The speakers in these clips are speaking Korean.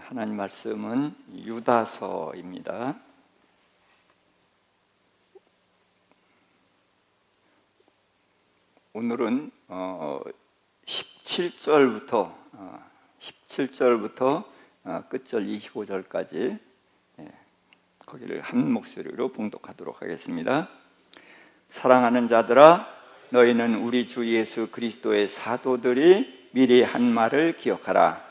하나님 말씀은 유다서입니다. 오늘은 17절부터 끝절 25절까지 거기를 한 목소리로 봉독하도록 하겠습니다. 사랑하는 자들아, 너희는 우리 주 예수 그리스도의 사도들이 미리 한 말을 기억하라.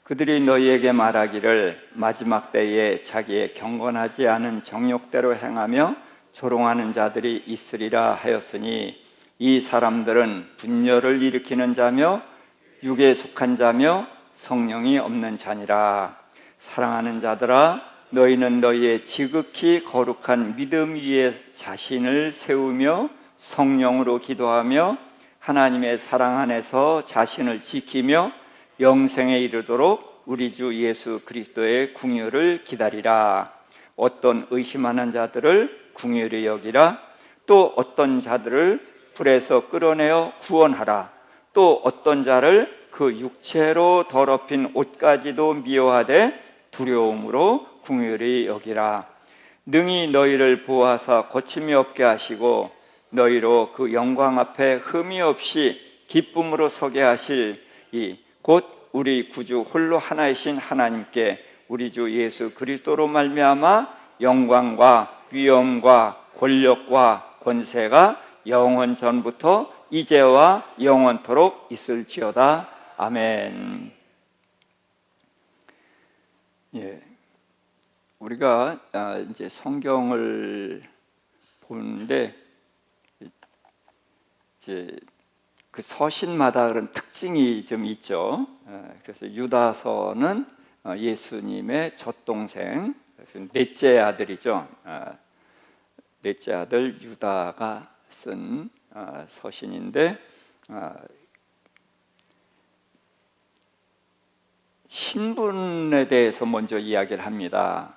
그들이 너희에게 말하기를 마지막 때에 자기의 경건하지 않은 정욕대로 행하며 조롱하는 자들이 있으리라 하였으니, 이 사람들은 분열을 일으키는 자며 육에 속한 자며 성령이 없는 자니라. 사랑하는 자들아, 너희는 너희의 지극히 거룩한 믿음 위에 자신을 세우며 성령으로 기도하며 하나님의 사랑 안에서 자신을 지키며 영생에 이르도록 우리 주 예수 그리스도의 궁유를 기다리라. 어떤 의심하는 자들을 궁유히 여기라. 또 어떤 자들을 불에서 끌어내어 구원하라. 또 어떤 자를 그 육체로 더럽힌 옷까지도 미워하되 두려움으로 궁유히 여기라. 능히 너희를 보호하사 고침이 없게 하시고 너희로 그 영광 앞에 흠이 없이 기쁨으로 서게 하실 이 곧 우리 구주 홀로 하나이신 하나님께 우리 주 예수 그리스도로 말미암아 영광과 위엄과 권력과 권세가 영원 전부터 이제와 영원토록 있을지어다. 아멘. 우리가 이제 성경을 보는데 이제 그 서신마다 그런 특징이 좀 있죠. 그래서 유다서는 예수님의 젖동생, 넷째 아들이죠. 넷째 아들 유다가 쓴 서신인데, 신분에 대해서 먼저 이야기를 합니다.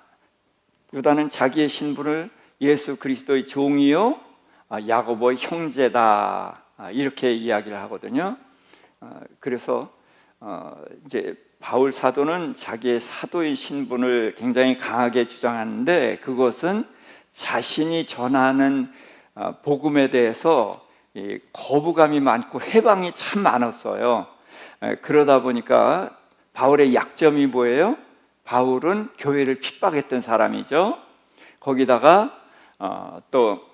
유다는 자기의 신분을 예수 그리스도의 종이요 야고보의 형제다, 이렇게 이야기를 하거든요. 그래서 이제 바울 사도는 자기의 사도의 신분을 굉장히 강하게 주장하는데, 그것은 자신이 전하는 복음에 대해서 거부감이 많고 회방이 참 많았어요. 그러다 보니까 바울의 약점이 뭐예요? 바울은 교회를 핍박했던 사람이죠. 거기다가 또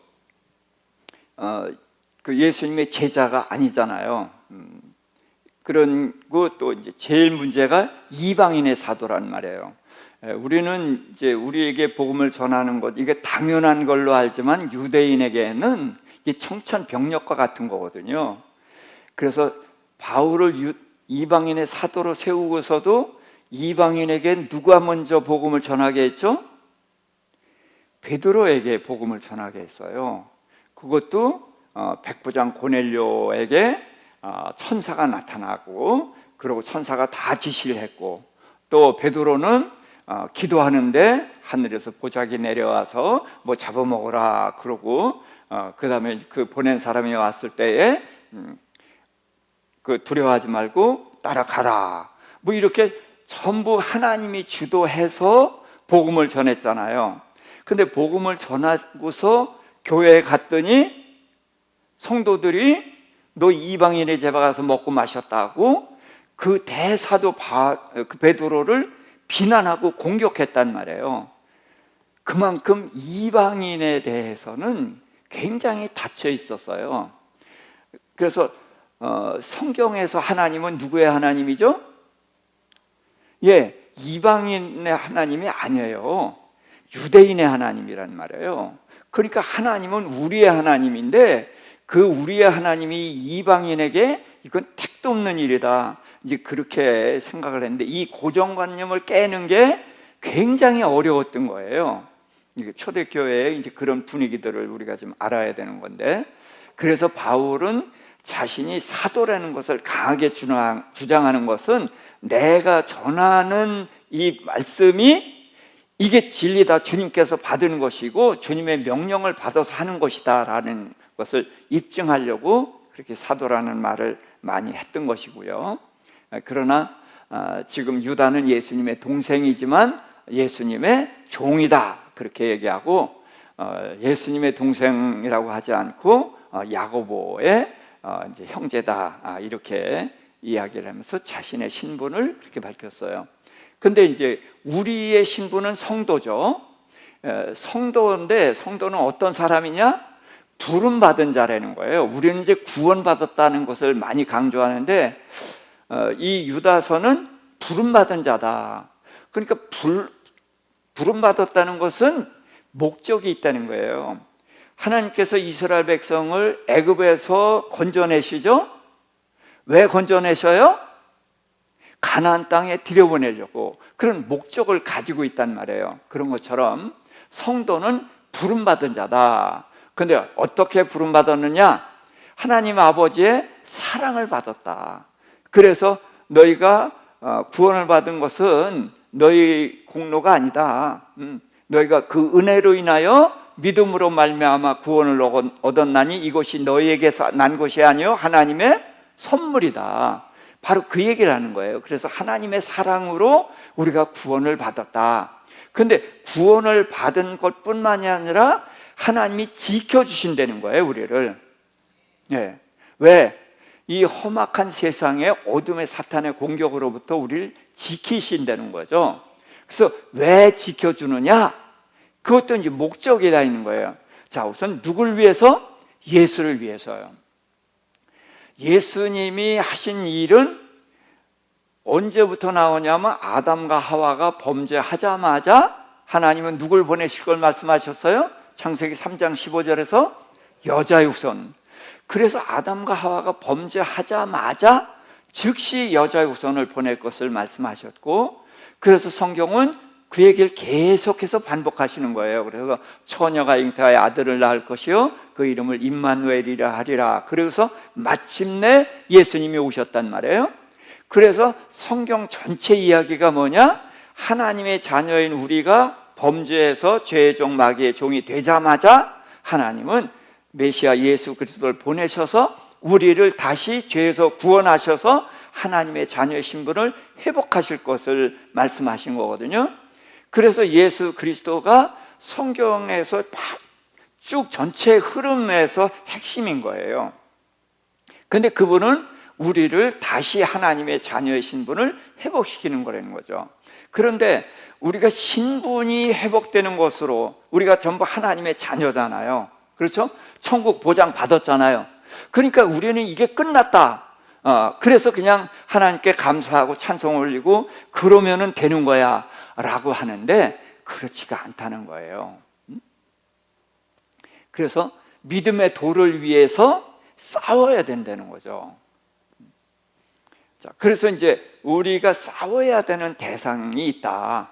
그 예수님의 제자가 아니잖아요. 그리고 또 이제 제일 문제가 이방인의 사도란 말이에요. 우리는 이제 우리에게 복음을 전하는 것, 이게 당연한 걸로 알지만 유대인에게는 이게 청천벽력과 같은 거거든요. 그래서 바울을 이방인의 사도로 세우고서도 이방인에게 누가 먼저 복음을 전하게 했죠? 베드로에게 복음을 전하게 했어요. 그것도 백부장 고넬료에게 천사가 나타나고, 그리고 천사가 다 지시를 했고, 또 베드로는 기도하는데 하늘에서 보자기 내려와서 뭐 잡아먹으라 그러고, 그 다음에 그 보낸 사람이 왔을 때에 그 두려워하지 말고 따라가라, 뭐 이렇게 전부 하나님이 주도해서 복음을 전했잖아요. 근데 복음을 전하고서 교회에 갔더니 성도들이 너 이방인의 집 가서 먹고 마셨다고 그 대사도 그 베드로를 비난하고 공격했단 말이에요. 그만큼 이방인에 대해서는 굉장히 닫혀 있었어요. 그래서 성경에서 하나님은 누구의 하나님이죠? 이방인의 하나님이 아니에요. 유대인의 하나님이란 말이에요. 그러니까 하나님은 우리의 하나님인데, 그 우리의 하나님이 이방인에게 이건 택도 없는 일이다, 이제 그렇게 생각을 했는데, 이 고정관념을 깨는 게 굉장히 어려웠던 거예요. 초대교회의 이제 그런 분위기들을 우리가 좀 알아야 되는 건데, 그래서 바울은 자신이 사도라는 것을 강하게 주장하는 것은 내가 전하는 이 말씀이 이게 진리다, 주님께서 받은 것이고 주님의 명령을 받아서 하는 것이다 라는 것을 입증하려고 그렇게 사도라는 말을 많이 했던 것이고요. 그러나 지금 유다는 예수님의 동생이지만 예수님의 종이다 그렇게 얘기하고, 예수님의 동생이라고 하지 않고 야고보의 이제 형제다 이렇게 이야기를 하면서 자신의 신분을 그렇게 밝혔어요. 근데 이제 우리의 신분은 성도죠. 성도인데 성도는 어떤 사람이냐? 부름받은 자라는 거예요. 우리는 이제 구원받았다는 것을 많이 강조하는데 이 유다서는 부름받은 자다. 그러니까 부름받았다는 것은 목적이 있다는 거예요. 하나님께서 이스라엘 백성을 애굽에서 건져내시죠? 왜 건져내셔요? 가나안 땅에 들여보내려고 그런 목적을 가지고 있단 말이에요. 그런 것처럼 성도는 부름받은 자다. 근데 어떻게 부름받았느냐? 하나님 아버지의 사랑을 받았다. 그래서 너희가 구원을 받은 것은 너희 공로가 아니다. 너희가 그 은혜로 인하여 믿음으로 말미암아 구원을 얻었나니 이것이 너희에게서 난 것이 아니요 하나님의 선물이다. 바로 그 얘기를 하는 거예요. 그래서 하나님의 사랑으로 우리가 구원을 받았다. 근데 구원을 받은 것뿐만이 아니라 하나님이 지켜주신다는 거예요, 우리를. 예. 왜? 이 험악한 세상에 어둠의 사탄의 공격으로부터 우리를 지키신다는 거죠. 그래서 왜 지켜주느냐? 그것도 이제 목적이 다 있는 거예요. 자, 우선 누굴 위해서? 예수를 위해서요. 예수님이 하신 일은 언제부터 나오냐면 아담과 하와가 범죄하자마자 하나님은 누굴 보내실 걸 말씀하셨어요? 창세기 3장 15절에서 여자의 후손. 그래서 아담과 하와가 범죄하자마자 즉시 여자의 후손을 보낼 것을 말씀하셨고, 그래서 성경은 그 얘기를 계속해서 반복하시는 거예요. 그래서 처녀가 잉태하여 아들을 낳을 것이요 그 이름을 임마누엘이라 하리라. 그래서 마침내 예수님이 오셨단 말이에요. 그래서 성경 전체 이야기가 뭐냐? 하나님의 자녀인 우리가 범죄에서 죄의 종 마귀의 종이 되자마자 하나님은 메시아 예수 그리스도를 보내셔서 우리를 다시 죄에서 구원하셔서 하나님의 자녀의 신분을 회복하실 것을 말씀하신 거거든요. 그래서 예수 그리스도가 성경에서 쭉 전체 흐름에서 핵심인 거예요. 근데 그분은 우리를 다시 하나님의 자녀의 신분을 회복시키는 거라는 거죠. 그런데 우리가 신분이 회복되는 것으로 우리가 전부 하나님의 자녀잖아요. 그렇죠? 천국 보장 받았잖아요. 그러니까 우리는 이게 끝났다. 그래서 그냥 하나님께 감사하고 찬송 올리고 그러면은 되는 거야 라고 하는데 그렇지가 않다는 거예요. 그래서 믿음의 도를 위해서 싸워야 된다는 거죠. 자, 그래서 이제 우리가 싸워야 되는 대상이 있다.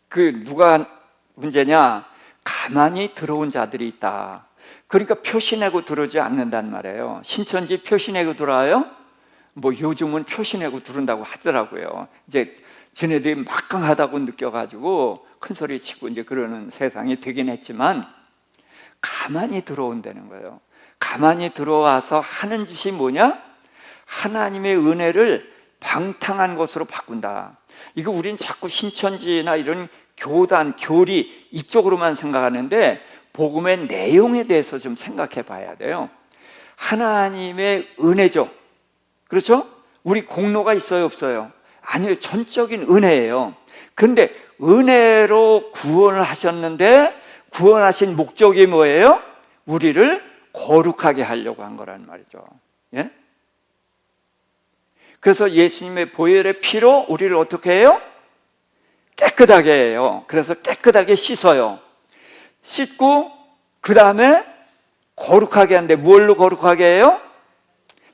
그 누가 문제냐? 가만히 들어온 자들이 있다. 그러니까 표시내고 들어오지 않는단 말이에요. 신천지 표시내고 들어와요? 뭐 요즘은 표시내고 들어온다고 하더라고요. 이제 쟤네들이 막강하다고 느껴가지고 큰 소리 치고 이제 그러는 세상이 되긴 했지만 가만히 들어온다는 거예요. 가만히 들어와서 하는 짓이 뭐냐? 하나님의 은혜를 방탕한 것으로 바꾼다. 이거 우린 자꾸 신천지나 이런 교단, 교리 이쪽으로만 생각하는데 복음의 내용에 대해서 좀 생각해 봐야 돼요. 하나님의 은혜죠. 그렇죠? 우리 공로가 있어요, 없어요? 아니요, 전적인 은혜예요. 그런데 은혜로 구원을 하셨는데 구원하신 목적이 뭐예요? 우리를 거룩하게 하려고 한 거란 말이죠. 예? 그래서 예수님의 보혈의 피로 우리를 어떻게 해요? 깨끗하게 해요. 그래서 깨끗하게 씻어요. 씻고 그 다음에 거룩하게 하는데 뭘로 거룩하게 해요?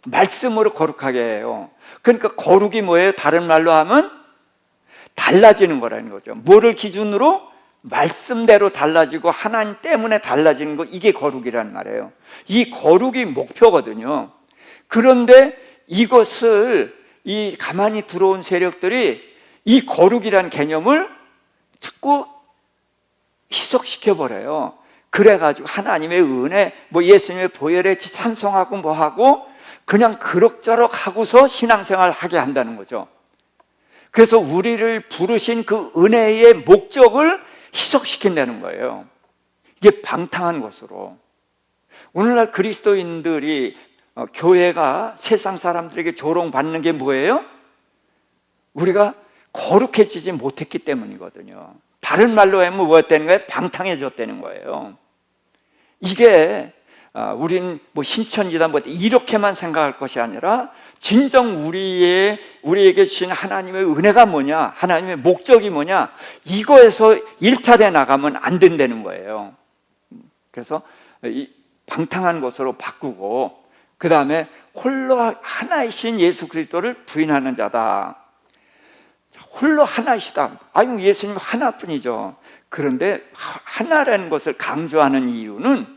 말씀으로 거룩하게 해요. 그러니까 거룩이 뭐예요? 다른 말로 하면 달라지는 거라는 거죠. 뭐를 기준으로? 말씀대로 달라지고 하나님 때문에 달라지는 거, 이게 거룩이란 말이에요. 이 거룩이 목표거든요. 그런데 이것을 이 가만히 들어온 세력들이 이 거룩이란 개념을 자꾸 희석시켜버려요. 그래가지고 하나님의 은혜, 뭐 예수님의 보혈에 찬송하고 뭐하고 그냥 그럭저럭 하고서 신앙생활 하게 한다는 거죠. 그래서 우리를 부르신 그 은혜의 목적을 희석시킨다는 거예요. 이게 방탕한 것으로. 오늘날 그리스도인들이 교회가 세상 사람들에게 조롱받는 게 뭐예요? 우리가 거룩해지지 못했기 때문이거든요. 다른 말로 하면 뭐였다는 거예요? 방탕해졌다는 거예요. 이게 우린 뭐 신천지다 뭐 이렇게만 생각할 것이 아니라 진정 우리에게 주신 하나님의 은혜가 뭐냐, 하나님의 목적이 뭐냐, 이거에서 일탈해 나가면 안 된다는 거예요. 그래서 이 방탕한 것으로 바꾸고, 그 다음에 홀로 하나이신 예수 그리스도를 부인하는 자다. 홀로 하나이시다. 아니, 예수님 하나뿐이죠. 그런데 하나라는 것을 강조하는 이유는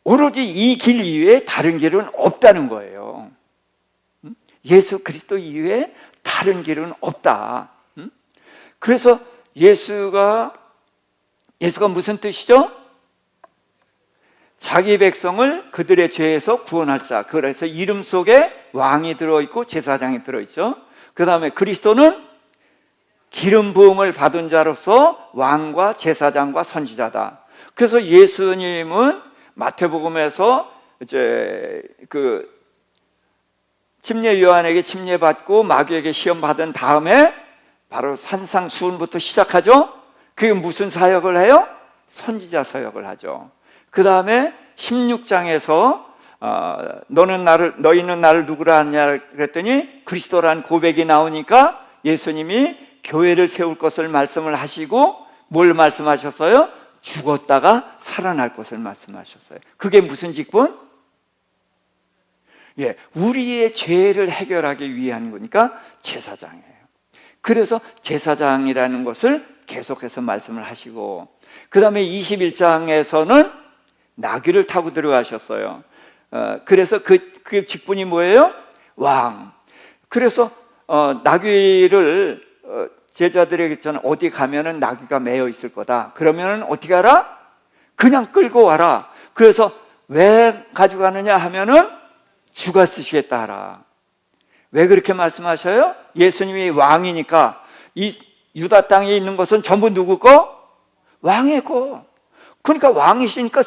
오로지 이 길 이외에 다른 길은 없다는 거예요. 예수 그리스도 이외에 다른 길은 없다. 그래서 예수가 무슨 뜻이죠? 자기 백성을 그들의 죄에서 구원할 자. 그래서 이름 속에 왕이 들어있고 제사장이 들어있죠. 그 다음에 그리스도는 기름 부음을 받은 자로서 왕과 제사장과 선지자다. 그래서 예수님은 마태복음에서 이제 그 침례 요한에게 침례 받고 마귀에게 시험 받은 다음에 바로 산상수훈부터 시작하죠. 그게 무슨 사역을 해요? 선지자 사역을 하죠. 그 다음에 16장에서 너희는 나를 누구라 하냐 그랬더니 그리스도라는 고백이 나오니까 예수님이 교회를 세울 것을 말씀을 하시고 뭘 말씀하셨어요? 죽었다가 살아날 것을 말씀하셨어요. 그게 무슨 직분? 우리의 죄를 해결하기 위한 거니까 제사장이에요. 그래서 제사장이라는 것을 계속해서 말씀을 하시고, 그 다음에 21장에서는 나귀를 타고 들어가셨어요. 그래서 그 직분이 뭐예요? 왕. 그래서 나귀를 제자들에게 저는 어디 가면은 나귀가 매여 있을 거다. 그러면은 어떻게 하라? 그냥 끌고 와라. 그래서 왜 가져가느냐 하면은 주가 쓰시겠다 하라. 왜 그렇게 말씀하셔요? 예수님이 왕이니까 이 유다 땅에 있는 것은 전부 누구 거? 왕의 거. 그러니까 왕이시니까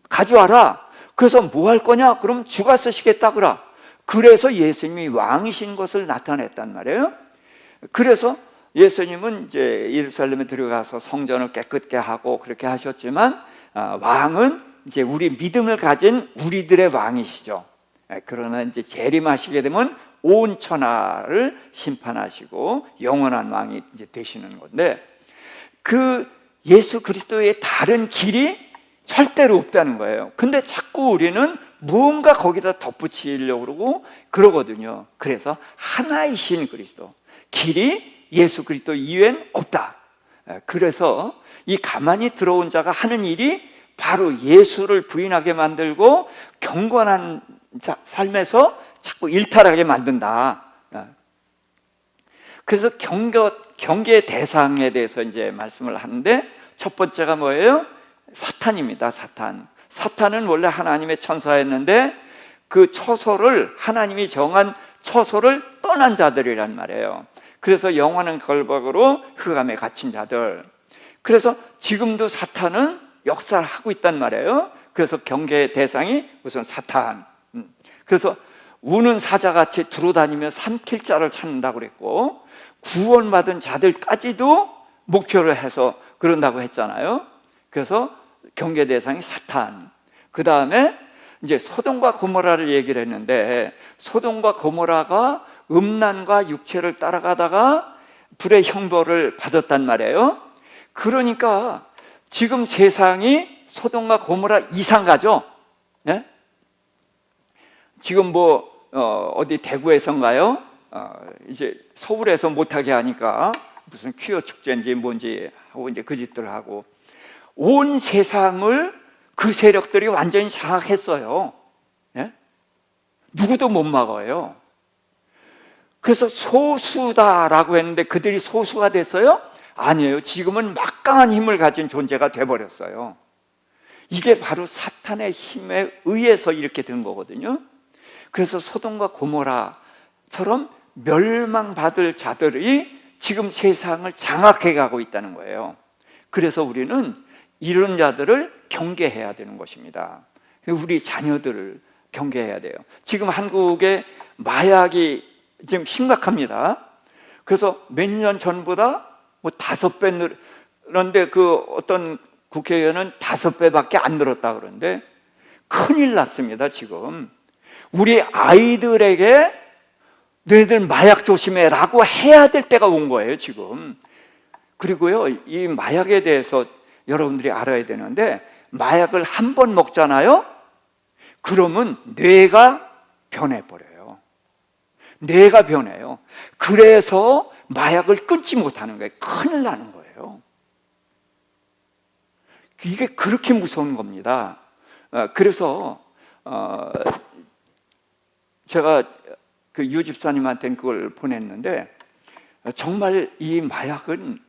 가져와라. 그래서 뭐 할 거냐? 그럼 주가 쓰시겠다 그라. 그래서 예수님이 왕이신 것을 나타냈단 말이에요. 그래서 예수님은 이제 예루살렘에 들어가서 성전을 깨끗게 하고 그렇게 하셨지만 왕은 이제 우리 믿음을 가진 우리들의 왕이시죠. 그러나 이제 재림하시게 되면 온 천하를 심판하시고 영원한 왕이 이제 되시는 건데, 그 예수 그리스도의 다른 길이 절대로 없다는 거예요. 근데 자꾸 우리는 무언가 거기다 덧붙이려고 그러고 그러거든요. 그래서 하나이신 그리스도, 길이 예수 그리스도 이외엔 없다. 그래서 이 가만히 들어온 자가 하는 일이 바로 예수를 부인하게 만들고 경건한 삶에서 자꾸 일탈하게 만든다. 그래서 경계의 대상에 대해서 이제 말씀을 하는데, 첫 번째가 뭐예요? 사탄입니다. 사탄은 원래 하나님의 천사였는데 그 처소를, 하나님이 정한 처소를 떠난 자들이란 말이에요. 그래서 영원한 걸박으로 흑암에 갇힌 자들. 그래서 지금도 사탄은 역사를 하고 있단 말이에요. 그래서 경계의 대상이 우선 사탄. 그래서 우는 사자같이 두루다니며 삼킬 자를 찾는다고 그랬고, 구원받은 자들까지도 목표를 해서 그런다고 했잖아요. 그래서 경계 대상이 사탄. 그 다음에 이제 소돔과 고모라를 얘기를 했는데, 소돔과 고모라가 음란과 육체를 따라가다가 불의 형벌을 받았단 말이에요. 그러니까 지금 세상이 소돔과 고모라 이상 가죠. 네? 지금 어디 대구에선가요? 이제 서울에서 못하게 하니까 무슨 퀴어 축제인지 뭔지 하고 이제 그 짓들 하고, 온 세상을 그 세력들이 완전히 장악했어요. 예? 누구도 못 막아요. 그래서 소수다라고 했는데 그들이 소수가 됐어요? 아니에요. 지금은 막강한 힘을 가진 존재가 돼버렸어요. 이게 바로 사탄의 힘에 의해서 이렇게 된 거거든요. 그래서 소돔과 고모라처럼 멸망받을 자들이 지금 세상을 장악해 가고 있다는 거예요. 그래서 우리는 이런 자들을 경계해야 되는 것입니다. 우리 자녀들을 경계해야 돼요. 지금 한국에 마약이 지금 심각합니다. 그래서 몇 년 전보다 뭐 5배 늘었는데 그 어떤 국회의원은 5배밖에 안 늘었다 그러는데 큰일 났습니다. 지금 우리 아이들에게 너희들 마약 조심해라고 해야 될 때가 온 거예요 지금. 그리고요, 이 마약에 대해서 여러분들이 알아야 되는데, 마약을 한 번 먹잖아요. 그러면 뇌가 변해버려요. 뇌가 변해요. 그래서 마약을 끊지 못하는 거예요. 큰일 나는 거예요. 이게 그렇게 무서운 겁니다. 그래서 제가 그 유 집사님한테는 그걸 보냈는데, 정말 이 마약은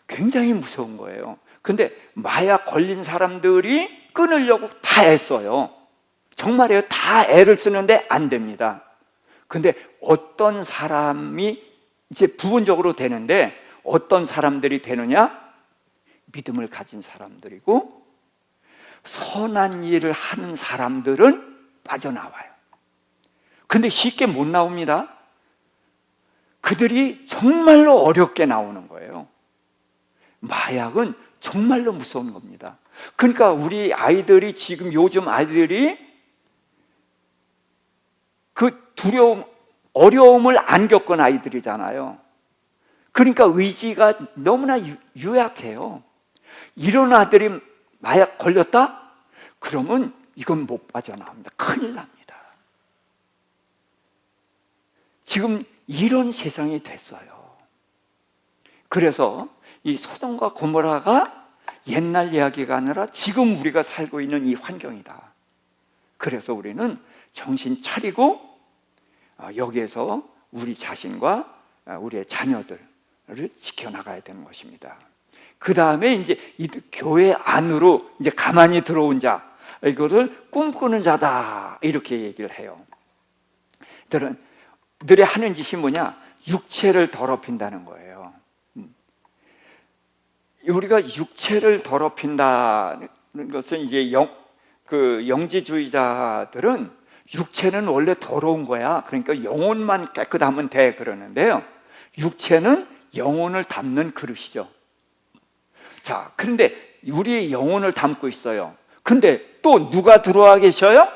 굉장히 무서운 거예요. 근데 마약 걸린 사람들이 끊으려고 다 애써요. 정말이에요. 다 애를 쓰는데 안 됩니다. 근데 어떤 사람이 이제 부분적으로 되는데, 어떤 사람들이 되느냐? 믿음을 가진 사람들이고 선한 일을 하는 사람들은 빠져나와요. 근데 쉽게 못 나옵니다. 그들이 정말로 어렵게 나오는 거예요. 마약은 정말로 무서운 겁니다. 그러니까 우리 아이들이, 지금 요즘 아이들이 그 두려움, 어려움을 안 겪은 아이들이잖아요. 그러니까 의지가 너무나 유약해요. 이런 아들이 마약 걸렸다? 그러면 이건 못 빠져나옵니다. 큰일 납니다. 지금 이런 세상이 됐어요. 그래서 이 소돔과 고모라가 옛날 이야기가 아니라 지금 우리가 살고 있는 이 환경이다. 그래서 우리는 정신 차리고 여기에서 우리 자신과 우리의 자녀들을 지켜나가야 되는 것입니다. 그 다음에 이제 이 교회 안으로 이제 가만히 들어온 자, 이거를 꿈꾸는 자다, 이렇게 얘기를 해요. 들이 하는 짓이 뭐냐? 육체를 더럽힌다는 거예요. 우리가 육체를 더럽힌다는 것은 이제 영지주의자들은 육체는 원래 더러운 거야. 그러니까 영혼만 깨끗하면 돼 그러는데요. 육체는 영혼을 담는 그릇이죠. 자, 그런데 우리 영혼을 담고 있어요. 근데 또 누가 들어와 계셔요?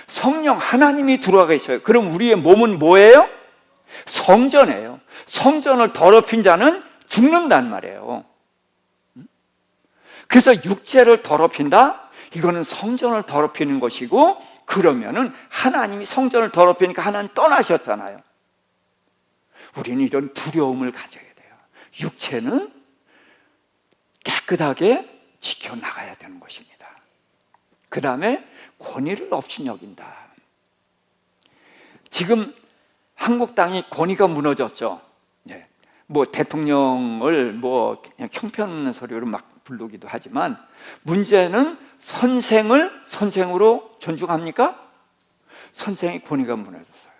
성령 하나님이 들어와 계셔요. 그럼 우리의 몸은 뭐예요? 성전이에요. 성전을 더럽힌 자는 죽는단 말이에요. 그래서 육체를 더럽힌다? 이거는 성전을 더럽히는 것이고, 그러면은 하나님이 성전을 더럽히니까 하나님 떠나셨잖아요. 우리는 이런 두려움을 가져야 돼요. 육체는 깨끗하게 지켜나가야 되는 것입니다. 그 다음에 권위를 없이 여긴다. 지금 한국 땅이 권위가 무너졌죠. 예. 뭐 대통령을 뭐 그냥 형편없는 소리로 막 부르기도 하지만, 문제는 선생을 선생으로 존중합니까? 선생의 권위가 무너졌어요.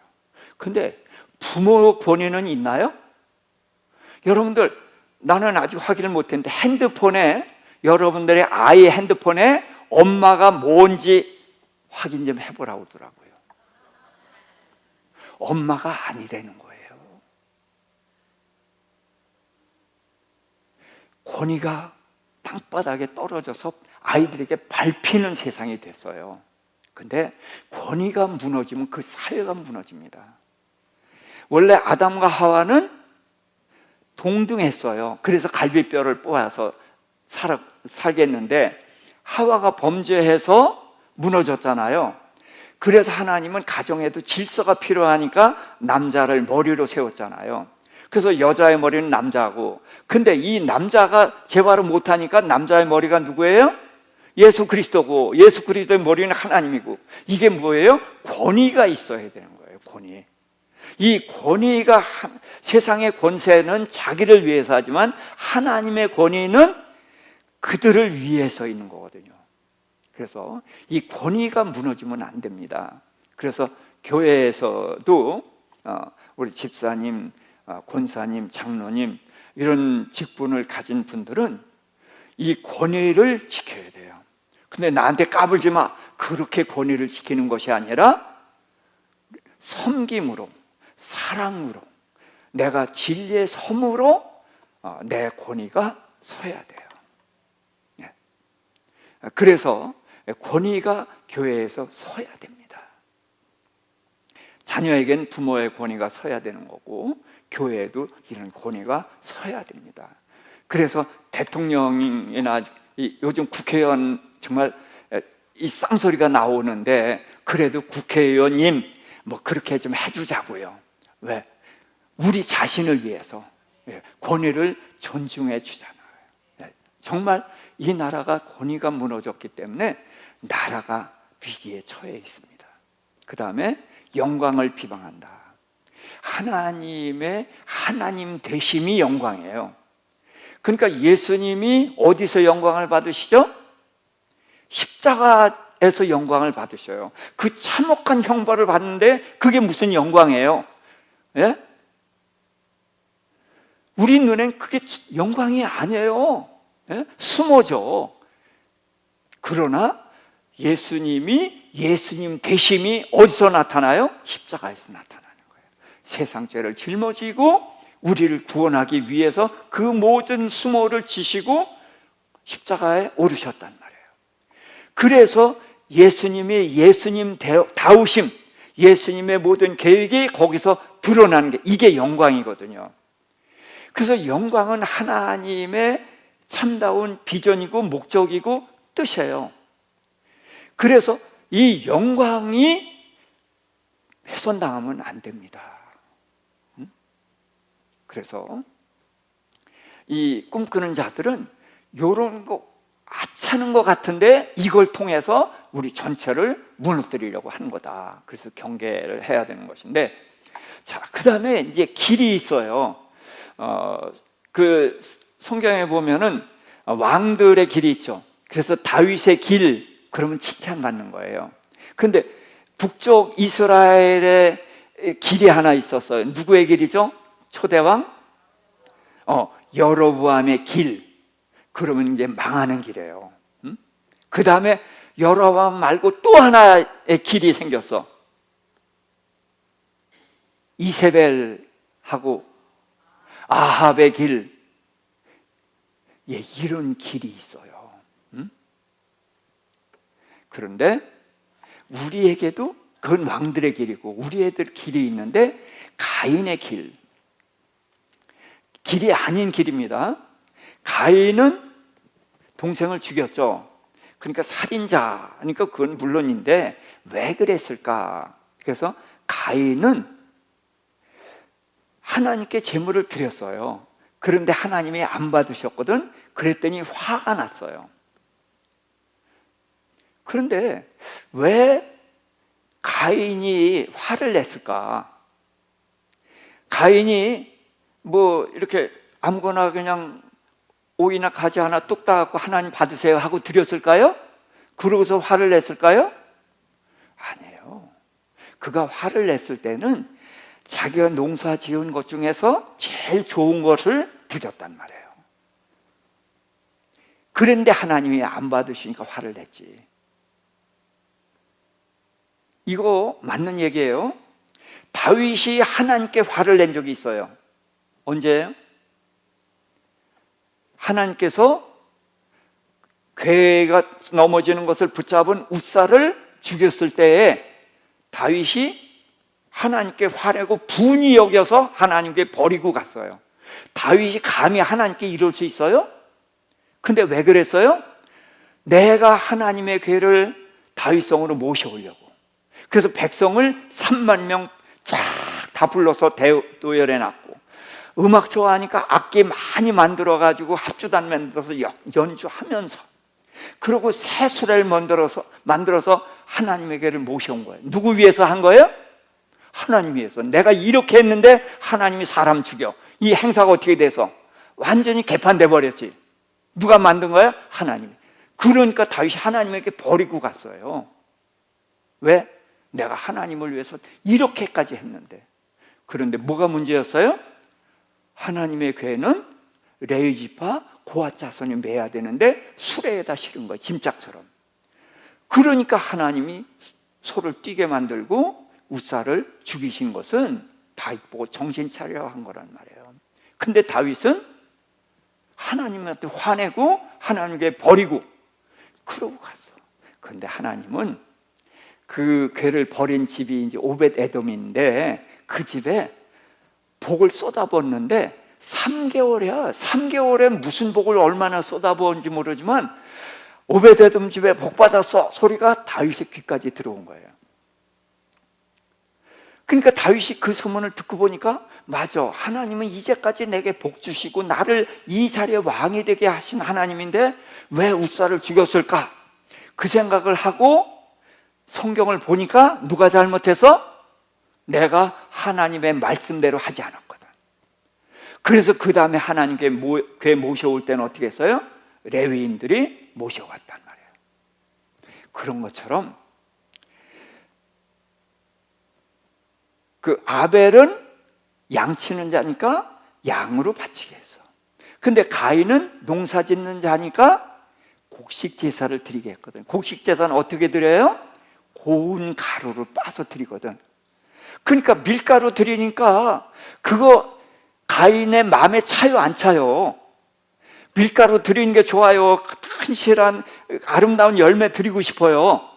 근데 부모 권위는 있나요? 여러분들, 나는 아직 확인을 못했는데 핸드폰에, 여러분들의 아이 핸드폰에 엄마가 뭔지 확인 좀 해보라고 하더라고요. 엄마가 아니라는 거예요. 권위가 땅바닥에 떨어져서 아이들에게 밟히는 세상이 됐어요. 근데 권위가 무너지면 그 사회가 무너집니다. 원래 아담과 하와는 동등했어요. 그래서 갈비뼈를 뽑아서 살겠는데, 하와가 범죄해서 무너졌잖아요. 그래서 하나님은 가정에도 질서가 필요하니까 남자를 머리로 세웠잖아요. 그래서 여자의 머리는 남자고, 근데 이 남자가 재활을 못하니까 남자의 머리가 누구예요? 예수 그리스도고, 예수 그리스도의 머리는 하나님이고. 이게 뭐예요? 권위가 있어야 되는 거예요. 권위. 이 권위가, 세상의 권세는 자기를 위해서 하지만 하나님의 권위는 그들을 위해서 있는 거거든요. 그래서 이 권위가 무너지면 안 됩니다. 그래서 교회에서도 우리 집사님, 권사님, 장로님 이런 직분을 가진 분들은 이 권위를 지켜야 돼요. 근데 나한테 까불지 마, 그렇게 권위를 지키는 것이 아니라 섬김으로, 사랑으로, 내가 진리의 섬으로 내 권위가 서야 돼요. 그래서 권위가 교회에서 서야 됩니다. 자녀에겐 부모의 권위가 서야 되는 거고 교회에도 이런 권위가 서야 됩니다. 그래서 대통령이나 요즘 국회의원 정말 이 쌍소리가 나오는데 그래도 국회의원님 뭐 그렇게 좀 해주자고요. 왜? 우리 자신을 위해서 권위를 존중해 주잖아요. 정말 이 나라가 권위가 무너졌기 때문에 나라가 위기에 처해 있습니다. 그 다음에 영광을 비방한다. 하나님의 하나님 되심이 영광이에요. 그러니까 예수님이 어디서 영광을 받으시죠? 십자가에서 영광을 받으셔요. 그 참혹한 형벌을 받는데 그게 무슨 영광이에요? 예? 우리 눈엔 그게 영광이 아니에요. 예? 수모죠. 그러나 예수님 되심이 어디서 나타나요? 십자가에서 나타나는 거예요. 세상 죄를 짊어지고 우리를 구원하기 위해서 그 모든 수모를 지시고 십자가에 오르셨단 말이에요. 그래서 예수님이 예수님 다우심, 예수님의 모든 계획이 거기서 드러나는 게 이게 영광이거든요. 그래서 영광은 하나님의 참다운 비전이고 목적이고 뜻이에요. 그래서 이 영광이 훼손당하면 안 됩니다. 그래서 이 꿈꾸는 자들은 이런 거 하찮은 것 같은데 이걸 통해서 우리 전체를 무너뜨리려고 하는 거다. 그래서 경계를 해야 되는 것인데, 자, 그 다음에 이제 길이 있어요. 그 성경에 보면은 왕들의 길이 있죠. 그래서 다윗의 길, 그러면 칭찬받는 거예요. 그런데 북쪽 이스라엘의 길이 하나 있었어요. 누구의 길이죠? 초대왕? 여로보암의 길. 그러면 이제 망하는 길이에요. 그 다음에 여로보암 말고 또 하나의 길이 생겼어. 이세벨하고 아합의 길. 예, 이런 길이 있어요. 그런데 우리에게도 그건 왕들의 길이고 우리애들 길이 있는데 가인의 길이 아닌 길입니다. 가인은 동생을 죽였죠. 그러니까 살인자니까 그건 물론인데 왜 그랬을까? 그래서 가인은 하나님께 제물을 드렸어요. 그런데 하나님이 안 받으셨거든. 그랬더니 화가 났어요. 그런데 왜 가인이 화를 냈을까? 가인이 뭐 이렇게 아무거나 그냥 오이나 가지 하나 뚝 따갖고 하나님 받으세요 하고 드렸을까요? 그러고서 화를 냈을까요? 아니에요. 그가 화를 냈을 때는 자기가 농사 지은 것 중에서 제일 좋은 것을 드렸단 말이에요. 그런데 하나님이 안 받으시니까 화를 냈지. 이거 맞는 얘기예요. 다윗이 하나님께 화를 낸 적이 있어요. 언제예요? 하나님께서 괴가 넘어지는 것을 붙잡은 웃사를 죽였을 때에 다윗이 하나님께 화내고 분이 여겨서 하나님께 버리고 갔어요. 다윗이 감히 하나님께 이럴 수 있어요? 근데 왜 그랬어요? 내가 하나님의 괴를 다윗성으로 모셔오려고. 그래서 백성을 3만 명 쫙 다 불러서 도열해놨고, 음악 좋아하니까 악기 많이 만들어가지고 합주단 만들어서 연주하면서, 그리고 새 수레를 만들어서 하나님의 괴를 모셔온 거예요. 누구 위해서 한 거예요? 하나님 위해서. 내가 이렇게 했는데 하나님이 사람 죽여. 이 행사가 어떻게 돼서 완전히 개판돼 버렸지. 누가 만든 거야? 하나님이. 그러니까 다윗이 하나님에게 버리고 갔어요. 왜? 내가 하나님을 위해서 이렇게까지 했는데. 그런데 뭐가 문제였어요? 하나님의 괴는 레위 지파 고앗 자손이 매야 되는데 수레에다 실은 거예요. 짐짝처럼. 그러니까 하나님이 소를 뛰게 만들고 우사를 죽이신 것은 다윗 보고 정신 차려야 한 거란 말이에요. 근데 다윗은 하나님한테 화내고 하나님께 버리고 그러고 갔어. 그런데 하나님은 그 괴를 버린 집이 이제 오벳 에돔인데 그 집에 복을 쏟아부었는데 3개월이야. 3개월에 무슨 복을 얼마나 쏟아부었는지 모르지만 오벳 에돔 집에 복 받았어 소리가 다윗의 귀까지 들어온 거예요. 그러니까 다윗이 그 소문을 듣고 보니까 맞아, 하나님은 이제까지 내게 복 주시고 나를 이 자리에 왕이 되게 하신 하나님인데 왜 우사를 죽였을까? 그 생각을 하고 성경을 보니까 누가 잘못해서? 내가 하나님의 말씀대로 하지 않았거든. 그래서 그 다음에 하나님께 괴 모셔올 때는 어떻게 했어요? 레위인들이 모셔왔단 말이에요. 그런 것처럼 그 아벨은 양치는 자니까 양으로 바치게 했어. 근데 가인은 농사 짓는 자니까 곡식 제사를 드리게 했거든. 곡식 제사는 어떻게 드려요? 고운 가루를 빠서 드리거든. 그러니까 밀가루 드리니까 그거 가인의 마음에 차요 안 차요? 밀가루 드리는 게 좋아요. 큰실한 아름다운 열매 드리고 싶어요.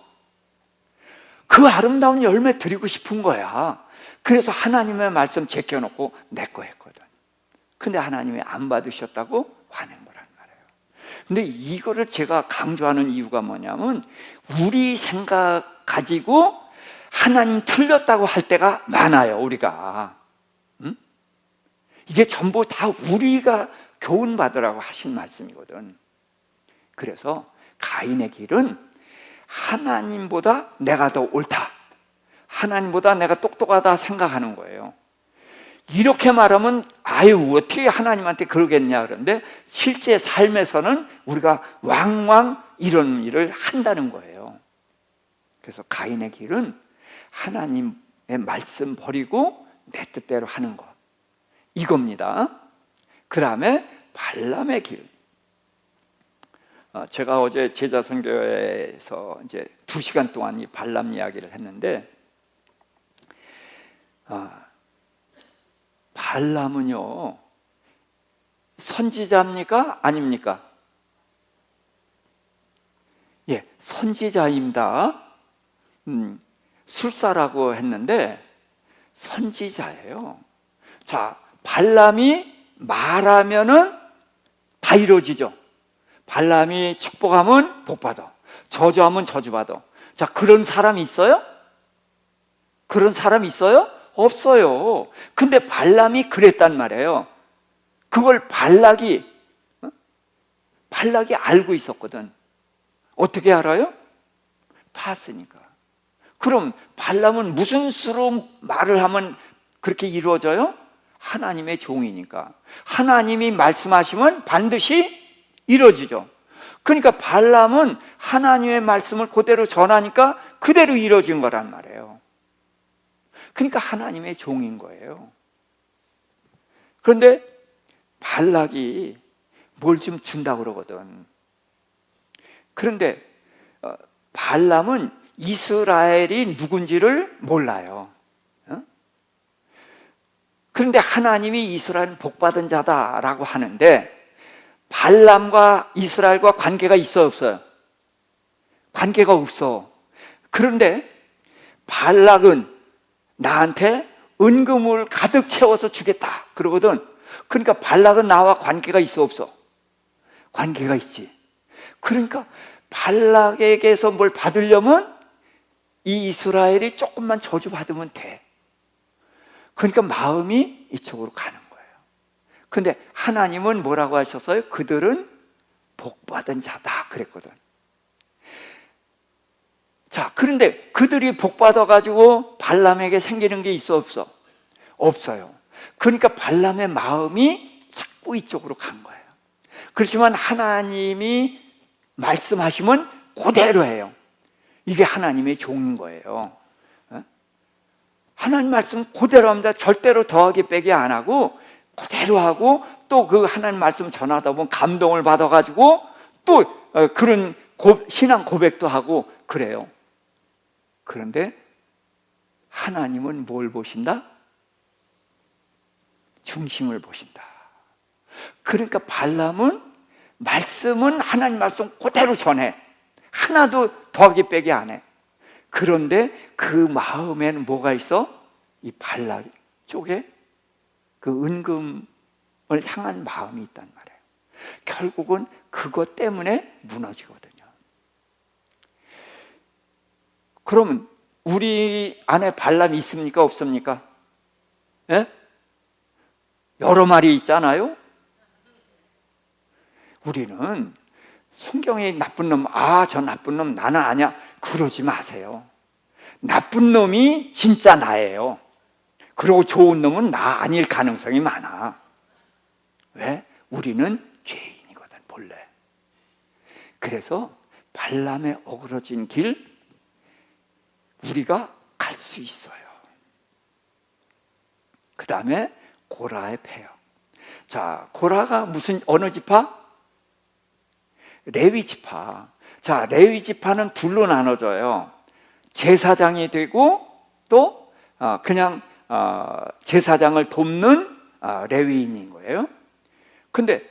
그 아름다운 열매 드리고 싶은 거야. 그래서 하나님의 말씀 제껴놓고 내 거 했거든. 근데 하나님이 안 받으셨다고 화낸 거란 말이에요. 근데 이거를 제가 강조하는 이유가 뭐냐면 우리 생각 가지고 하나님 틀렸다고 할 때가 많아요, 우리가. 응? 이게 전부 다 우리가 교훈 받으라고 하신 말씀이거든. 그래서 가인의 길은 하나님보다 내가 더 옳다, 하나님보다 내가 똑똑하다 생각하는 거예요. 이렇게 말하면 아유 어떻게 하나님한테 그러겠냐 그런데 실제 삶에서는 우리가 왕왕 이런 일을 한다는 거예요. 그래서 가인의 길은 하나님의 말씀 버리고 내 뜻대로 하는 것, 이겁니다. 그 다음에 발람의 길. 제가 어제 제자 선교회에서 이제 2시간 동안 이 발람 이야기를 했는데 발람은요 선지자입니까? 아닙니까? 예, 선지자입니다. 술사라고 했는데 선지자예요. 자, 발람이 말하면은 다 이루어지죠. 발람이 축복하면 복받아, 저주하면 저주받아. 자, 그런 사람이 있어요? 그런 사람이 있어요? 없어요. 근데 발람이 그랬단 말이에요. 그걸 발락이 알고 있었거든. 어떻게 알아요? 봤으니까. 그럼 발람은 무슨 수로 말을 하면 그렇게 이루어져요? 하나님의 종이니까. 하나님이 말씀하시면 반드시 이루어지죠. 그러니까 발람은 하나님의 말씀을 그대로 전하니까 그대로 이루어진 거란 말이에요. 그러니까 하나님의 종인 거예요. 그런데 발락이 뭘 좀 준다고 그러거든. 그런데 발람은 이스라엘이 누군지를 몰라요. 그런데 하나님이 이스라엘은 복받은 자다라고 하는데 발람과 이스라엘과 관계가 있어 없어요? 관계가 없어. 그런데 발락은 나한테 은금을 가득 채워서 주겠다 그러거든. 그러니까 발락은 나와 관계가 있어 없어? 관계가 있지. 그러니까 발락에게서 뭘 받으려면 이 이스라엘이 조금만 저주받으면 돼. 그러니까 마음이 이쪽으로 가는 거예요. 근데 하나님은 뭐라고 하셨어요? 그들은 복받은 자다 그랬거든. 자, 그런데 그들이 복받아가지고 발람에게 생기는 게 있어 없어? 없어요. 그러니까 발람의 마음이 자꾸 이쪽으로 간 거예요. 그렇지만 하나님이 말씀하시면 그대로 해요. 이게 하나님의 종인 거예요. 하나님 말씀 그대로 합니다. 절대로 더하기 빼기 안 하고 그대로 하고, 또 그 하나님 말씀 전하다 보면 감동을 받아가지고 또 그런 신앙 고백도 하고 그래요. 그런데 하나님은 뭘 보신다? 중심을 보신다. 그러니까 발람은 말씀은 하나님 말씀 그대로 전해. 하나도 더하기 빼기 안 해. 그런데 그 마음에는 뭐가 있어? 이 발람 쪽에 그 은금을 향한 마음이 있단 말이에요. 결국은 그것 때문에 무너지거든요. 그러면 우리 안에 발람이 있습니까? 없습니까? 예? 여러 마리 있잖아요. 우리는 성경에 나쁜 놈, 저 나쁜 놈 나는 아니야, 그러지 마세요. 나쁜 놈이 진짜 나예요. 그리고 좋은 놈은 나 아닐 가능성이 많아. 왜? 우리는 죄인이거든, 본래. 그래서 발람의 어그러진 길 우리가 갈 수 있어요. 그 다음에 고라의 폐역. 자, 고라가 어느 지파? 레위 지파. 자, 레위 지파는 둘로 나눠져요. 제사장이 되고 또 그냥 제사장을 돕는 레위인인 거예요. 근데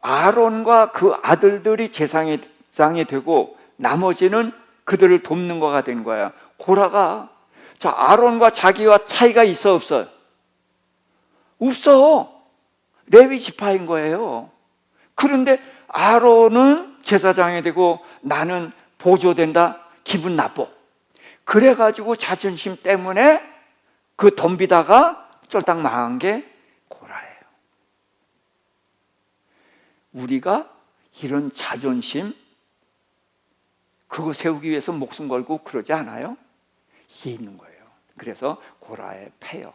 아론과 그 아들들이 제사장이 되고 나머지는 그들을 돕는 거가 된 거예요. 고라가, 자, 아론과 자기와 차이가 있어 없어요? 없어. 레위 지파인 거예요. 그런데 아론은 제사장이 되고 나는 보조된다? 기분 나빠. 그래가지고 자존심 때문에 그 덤비다가 쫄딱 망한 게 고라예요. 우리가 이런 자존심 그거 세우기 위해서 목숨 걸고 그러지 않아요? 이게 있는 거예요. 그래서 고라의 폐역.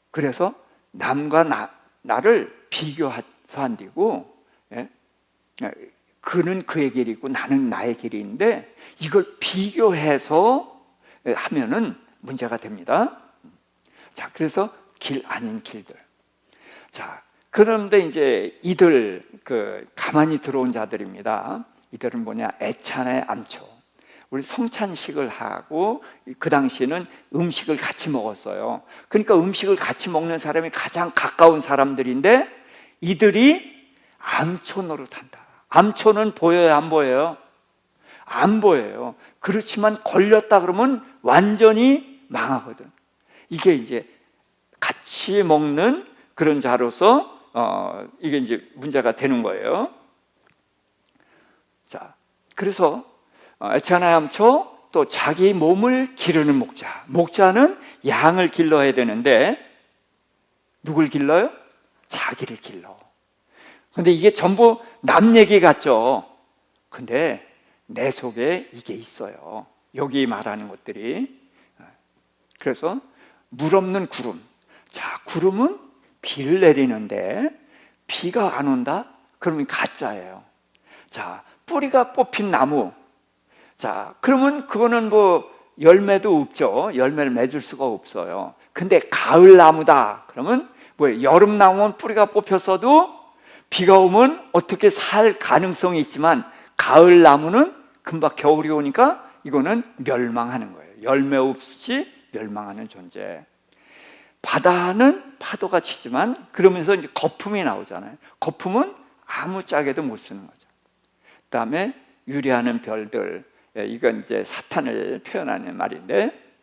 그래서 남과 나를 비교해서 안 되고, 그는 그의 길이 있고 나는 나의 길이 있는데 이걸 비교해서 하면은 문제가 됩니다. 자, 그래서 길 아닌 길들. 자, 그런데 이제 이들 가만히 들어온 자들입니다. 이들은 뭐냐? 애찬의 암초. 우리 성찬식을 하고 그 당시에는 음식을 같이 먹었어요. 그러니까 음식을 같이 먹는 사람이 가장 가까운 사람들인데 이들이 암초 노릇한다. 암초는 보여요, 안 보여요? 안 보여요. 그렇지만 걸렸다 그러면 완전히 망하거든. 이게 이제 같이 먹는 그런 자로서 이게 이제 문제가 되는 거예요. 자, 그래서 애찬의 암초, 또 자기 몸을 기르는 목자. 목자는 양을 길러야 되는데 누굴 길러요? 자기를 길러. 근데 이게 전부 남 얘기 같죠? 근데 내 속에 이게 있어요. 여기 말하는 것들이. 그래서 물 없는 구름. 자, 구름은 비를 내리는데 비가 안 온다? 그러면 가짜예요. 자, 뿌리가 뽑힌 나무. 자, 그러면 그거는 뭐 열매도 없죠. 열매를 맺을 수가 없어요. 근데 가을 나무다. 그러면 뭐예요? 여름 나무는 뿌리가 뽑혔어도 비가 오면 어떻게 살 가능성이 있지만 가을 나무는 금방 겨울이 오니까 이거는 멸망하는 거예요. 열매 없이 멸망하는 존재. 바다는 파도가 치지만 그러면서 이제 거품이 나오잖아요. 거품은 아무짝에도 못 쓰는 거죠. 그 다음에 유리하는 별들. 이건 이제 사탄을 표현하는 말인데,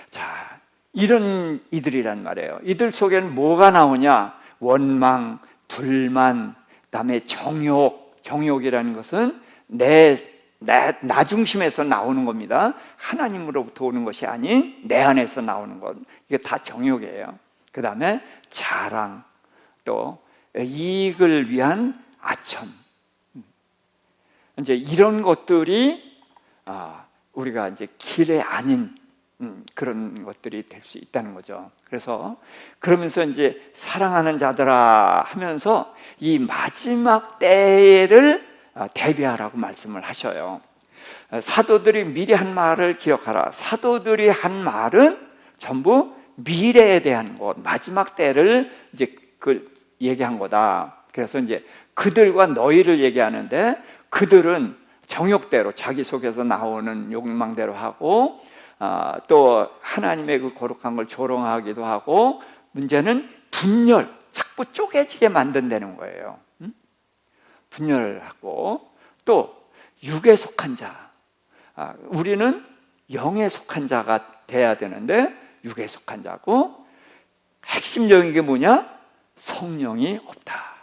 자, 이런 이들이란 말이에요. 이들 속에는 뭐가 나오냐? 원망, 불만, 그다음에 정욕이라는 것은 나 중심에서 나오는 겁니다. 하나님으로부터 오는 것이 아닌 내 안에서 나오는 것. 이게 다 정욕이에요. 그 다음에 자랑, 또 이익을 위한 아첨. 이제 이런 것들이 우리가 이제 길에 아닌 그런 것들이 될 수 있다는 거죠. 그래서 그러면서 이제 사랑하는 자들아 하면서 이 마지막 때를 대비하라고 말씀을 하셔요. 사도들이 미리 한 말을 기억하라. 사도들이 한 말은 전부 미래에 대한 것, 마지막 때를 이제 그 얘기한 거다. 그래서 이제 그들과 너희를 얘기하는데, 그들은 정욕대로 자기 속에서 나오는 욕망대로 하고, 또 하나님의 그 거룩한 걸 조롱하기도 하고, 문제는 분열, 자꾸 쪼개지게 만든다는 거예요. 분열을 하고, 또 육에 속한 자, 우리는 영에 속한 자가 돼야 되는데 육에 속한 자고, 핵심적인 게 뭐냐? 성령이 없다.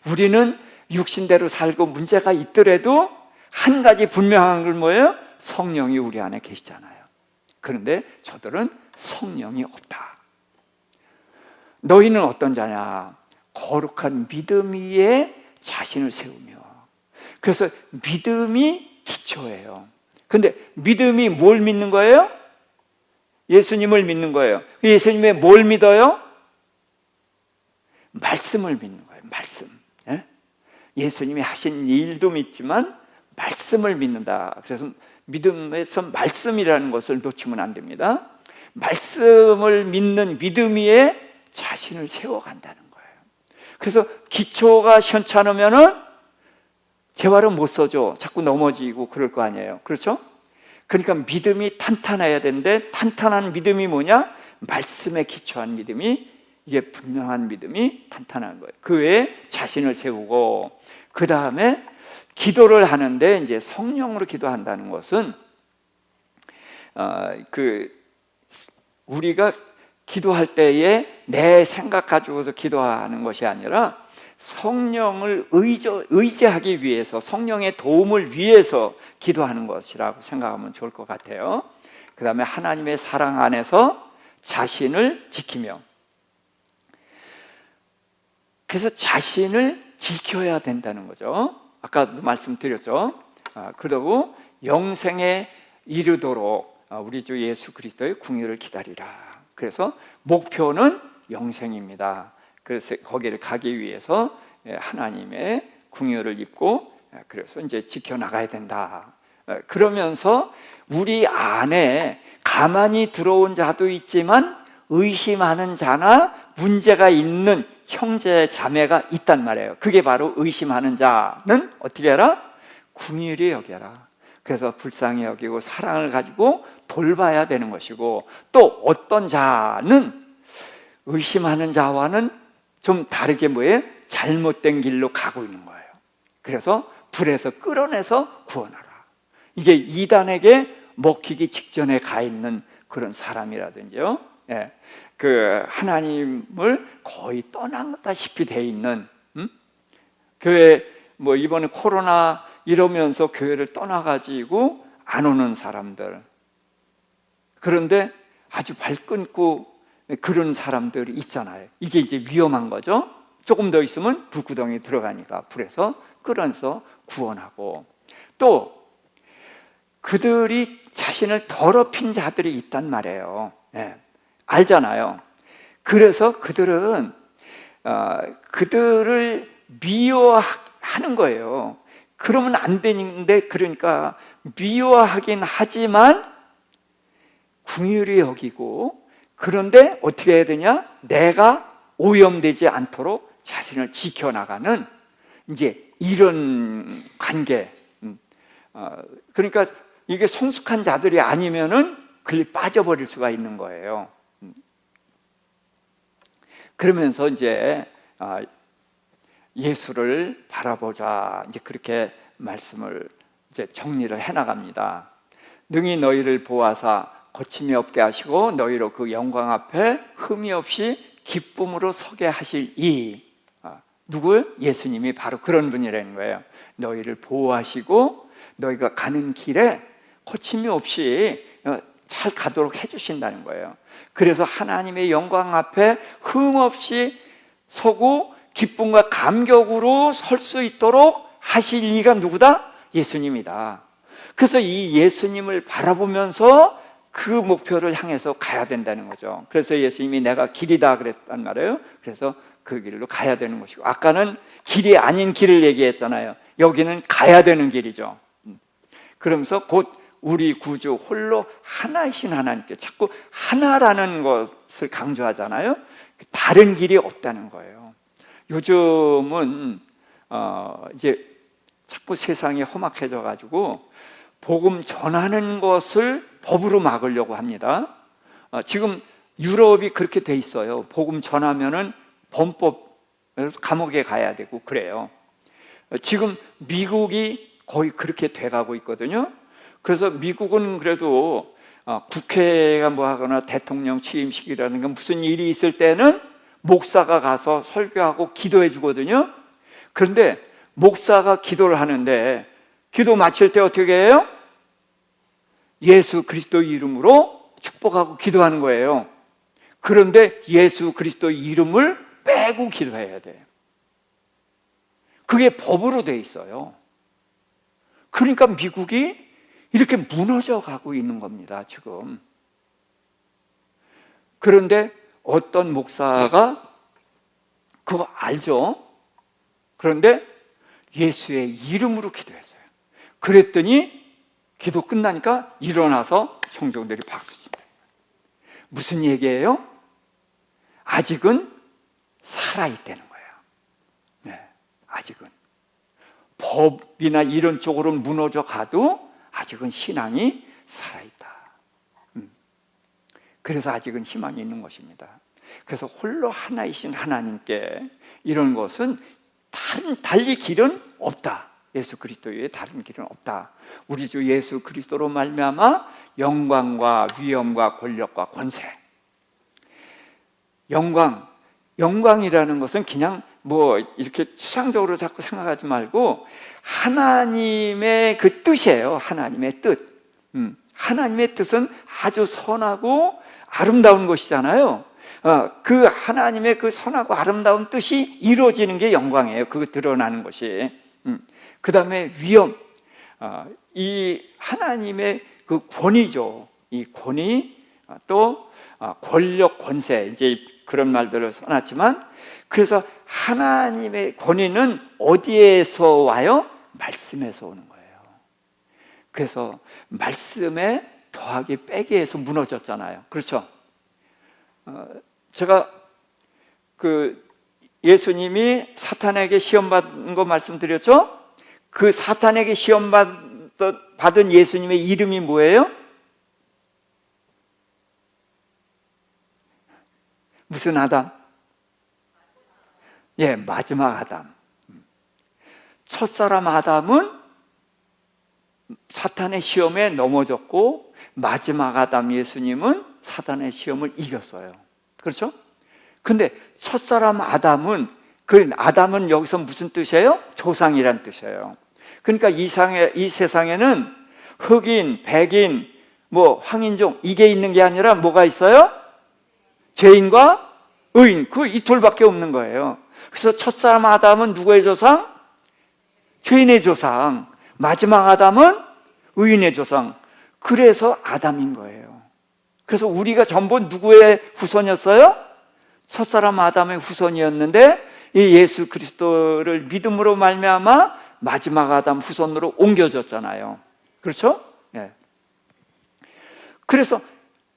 우리는 육신대로 살고 문제가 있더라도 한 가지 분명한 건 뭐예요? 성령이 우리 안에 계시잖아요. 그런데 저들은 성령이 없다. 너희는 어떤 자냐? 거룩한 믿음 위에 자신을 세우며. 그래서 믿음이 기초예요. 근데 믿음이 뭘 믿는 거예요? 예수님을 믿는 거예요. 예수님의 뭘 믿어요? 말씀을 믿는 거예요. 말씀. 예수님이 하신 일도 믿지만 말씀을 믿는다. 그래서 믿음에서 말씀이라는 것을 놓치면 안 됩니다. 말씀을 믿는 믿음 위에 자신을 세워간다는 거예요. 그래서 기초가 현찮으면은 재활은 못 써줘. 자꾸 넘어지고 그럴 거 아니에요. 그렇죠? 그러니까 믿음이 탄탄해야 되는데, 탄탄한 믿음이 뭐냐? 말씀에 기초한 믿음이, 이게 분명한 믿음이 탄탄한 거예요. 그 외에 자신을 세우고, 그 다음에 기도를 하는데, 이제 성령으로 기도한다는 것은 우리가 기도할 때에 내 생각 가지고서 기도하는 것이 아니라 성령을 의지하기 위해서, 성령의 도움을 위해서 기도하는 것이라고 생각하면 좋을 것 같아요. 그 다음에 하나님의 사랑 안에서 자신을 지키며, 그래서 자신을 지켜야 된다는 거죠. 아까도 말씀드렸죠. 그리고 영생에 이르도록 우리 주 예수 그리스도의 궁유를 기다리라. 그래서 목표는 영생입니다. 그래서 거기를 가기 위해서 하나님의 궁유를 입고, 그래서 이제 지켜나가야 된다. 그러면서 우리 안에 가만히 들어온 자도 있지만 의심하는 자나 문제가 있는 형제 자매가 있단 말이에요. 그게 바로 의심하는 자는 어떻게 해라? 궁휼히 여겨라. 그래서 불쌍히 여기고 사랑을 가지고 돌봐야 되는 것이고, 또 어떤 자는 의심하는 자와는 좀 다르게 뭐예요? 잘못된 길로 가고 있는 거예요. 그래서 불에서 끌어내서 구원하라. 이게 이단에게 먹히기 직전에 가 있는 그런 사람이라든지요, 그 하나님을 거의 떠나다시피 돼 있는, 교회 뭐 이번에 코로나 이러면서 교회를 떠나가지고 안 오는 사람들, 그런데 아주 발끈고 그런 사람들이 있잖아요. 이게 이제 위험한 거죠. 조금 더 있으면 불구덩이 들어가니까 불에서 끌어내서 구원하고, 또 그들이 자신을 더럽힌 자들이 있단 말이에요. 알잖아요. 그래서 그들은 그들을 미워하는 거예요. 그러면 안 되는데, 그러니까 미워하긴 하지만 궁휼히 여기고, 그런데 어떻게 해야 되냐? 내가 오염되지 않도록 자신을 지켜나가는 이제 이런 관계. 그러니까 이게 성숙한 자들이 아니면은 그걸 빠져버릴 수가 있는 거예요. 그러면서 이제 예수를 바라보자, 이제 그렇게 말씀을 이제 정리를 해나갑니다. 능히 너희를 보아사 거침이 없게 하시고 너희로 그 영광 앞에 흠이 없이 기쁨으로 서게 하실 이, 누구요? 예수님이 바로 그런 분이라는 거예요. 너희를 보호하시고 너희가 가는 길에 거침이 없이 잘 가도록 해주신다는 거예요. 그래서 하나님의 영광 앞에 흠 없이 서고 기쁨과 감격으로 설 수 있도록 하실 이가 누구다? 예수님이다. 그래서 이 예수님을 바라보면서 그 목표를 향해서 가야 된다는 거죠. 그래서 예수님이 내가 길이다 그랬단 말이에요. 그래서 그 길로 가야 되는 것이고, 아까는 길이 아닌 길을 얘기했잖아요. 여기는 가야 되는 길이죠. 그러면서 곧 우리 구주 홀로 하나이신 하나님께 자꾸 하나라는 것을 강조하잖아요. 다른 길이 없다는 거예요. 요즘은 이제 자꾸 세상이 험악해져 가지고 복음 전하는 것을 법으로 막으려고 합니다. 지금 유럽이 그렇게 돼 있어요. 복음 전하면은 범법 감옥에 가야 되고 그래요. 지금 미국이 거의 그렇게 돼가고 있거든요. 그래서 미국은 그래도 국회가 뭐 하거나 대통령 취임식이라는 건 무슨 일이 있을 때는 목사가 가서 설교하고 기도해 주거든요. 그런데 목사가 기도를 하는데 기도 마칠 때 어떻게 해요? 예수 그리스도 이름으로 축복하고 기도하는 거예요. 그런데 예수 그리스도 이름을 빼고 기도해야 돼요. 그게 법으로 돼 있어요. 그러니까 미국이 이렇게 무너져 가고 있는 겁니다, 지금. 그런데 어떤 목사가 그거 알죠? 그런데 예수의 이름으로 기도했어요. 그랬더니 기도 끝나니까 일어나서 성도들이 박수 친다. 무슨 얘기예요? 아직은 살아있다는 거예요. 네, 아직은. 법이나 이런 쪽으로 무너져 가도 아직은 신앙이 살아있다. 그래서 아직은 희망이 있는 것입니다. 그래서 홀로 하나이신 하나님께 이런 것은 달리 길은 없다. 예수 그리스도 외에 다른 길은 없다. 우리 주 예수 그리스도로 말미암아 영광과 위엄과 권력과 권세. 영광이라는 것은 그냥 뭐 이렇게 추상적으로 자꾸 생각하지 말고 하나님의 그 뜻이에요. 하나님의 뜻. 하나님의 뜻은 아주 선하고 아름다운 것이잖아요. 그 하나님의 그 선하고 아름다운 뜻이 이루어지는 게 영광이에요. 그거 드러나는 것이. 그 다음에 위엄. 이 하나님의 그 권위죠. 이 권위, 또 권력, 권세, 이제 그런 말들을 써놨지만, 그래서 하나님의 권위는 어디에서 와요? 말씀에서 오는 거예요. 그래서 말씀에 더하기 빼기에서 무너졌잖아요. 그렇죠? 제가 그 예수님이 사탄에게 시험 받은 거 말씀드렸죠? 그 사탄에게 시험 받은 예수님의 이름이 뭐예요? 무슨 아담? 예, 마지막 아담. 첫사람 아담은 사탄의 시험에 넘어졌고, 마지막 아담 예수님은 사탄의 시험을 이겼어요. 그렇죠? 근데 첫사람 아담은, 그 아담은 여기서 무슨 뜻이에요? 조상이란 뜻이에요. 그러니까 이 세상에는 흑인, 백인, 뭐 황인종 이게 있는 게 아니라 뭐가 있어요? 죄인과 의인, 그 이 둘밖에 없는 거예요. 그래서 첫사람 아담은 누구의 조상? 죄인의 조상. 마지막 아담은 의인의 조상. 그래서 아담인 거예요. 그래서 우리가 전부 누구의 후손이었어요? 첫사람 아담의 후손이었는데 이 예수 그리스도를 믿음으로 말미암아 마지막 아담 후손으로 옮겨졌잖아요. 그렇죠? 네. 그래서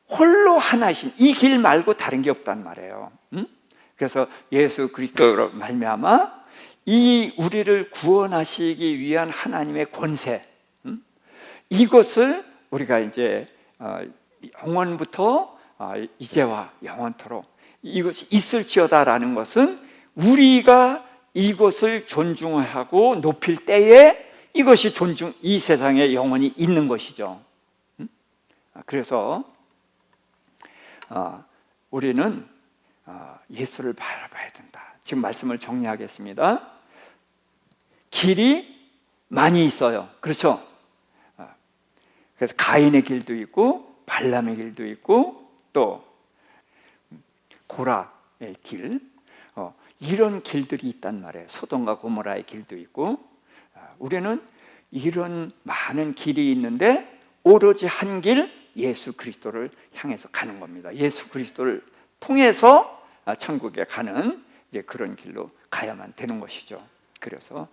홀로 하나이신 이 길 말고 다른 게 없단 말이에요. 그래서 예수 그리스도로 말미암아 이 우리를 구원하시기 위한 하나님의 권세, 이것을 우리가 이제 영원부터 이제와 영원토록 이것이 있을지어다라는 것은 우리가 이것을 존중하고 높일 때에 이것이 이 세상에 영원히 있는 것이죠. 그래서 우리는 예수를 바라봐야 된다. 지금 말씀을 정리하겠습니다. 길이 많이 있어요. 그렇죠? 그래서 가인의 길도 있고 발람의 길도 있고 또 고라의 길, 이런 길들이 있단 말이에요. 소돔과 고모라의 길도 있고. 우리는 이런 많은 길이 있는데 오로지 한 길, 예수 그리스도를 향해서 가는 겁니다. 예수 그리스도를 통해서 천국에 가는 이제 그런 길로 가야만 되는 것이죠. 그래서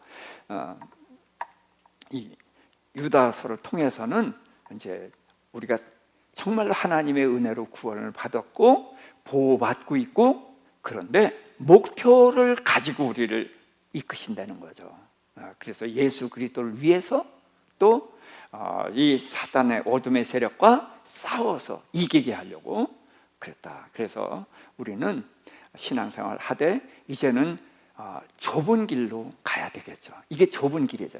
유다서를 통해서는 이제 우리가 정말로 하나님의 은혜로 구원을 받았고 보호받고 있고, 그런데 목표를 가지고 우리를 이끄신다는 거죠. 그래서 예수 그리스도를 위해서 또 이 사단의 어둠의 세력과 싸워서 이기게 하려고 그랬다. 그래서 우리는 신앙생활 하되 이제는 좁은 길로 가야 되겠죠. 이게 좁은 길이죠.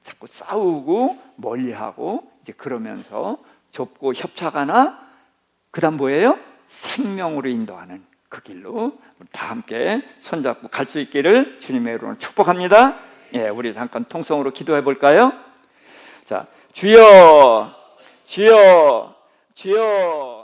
자꾸 싸우고 멀리하고 이제 그러면서 좁고 협착하나, 그다음 뭐예요? 생명으로 인도하는 그 길로 다 함께 손잡고 갈 수 있기를 주님의 이름으로 축복합니다. 예, 우리 잠깐 통성으로 기도해 볼까요? 자, 주여, 주여, 주여.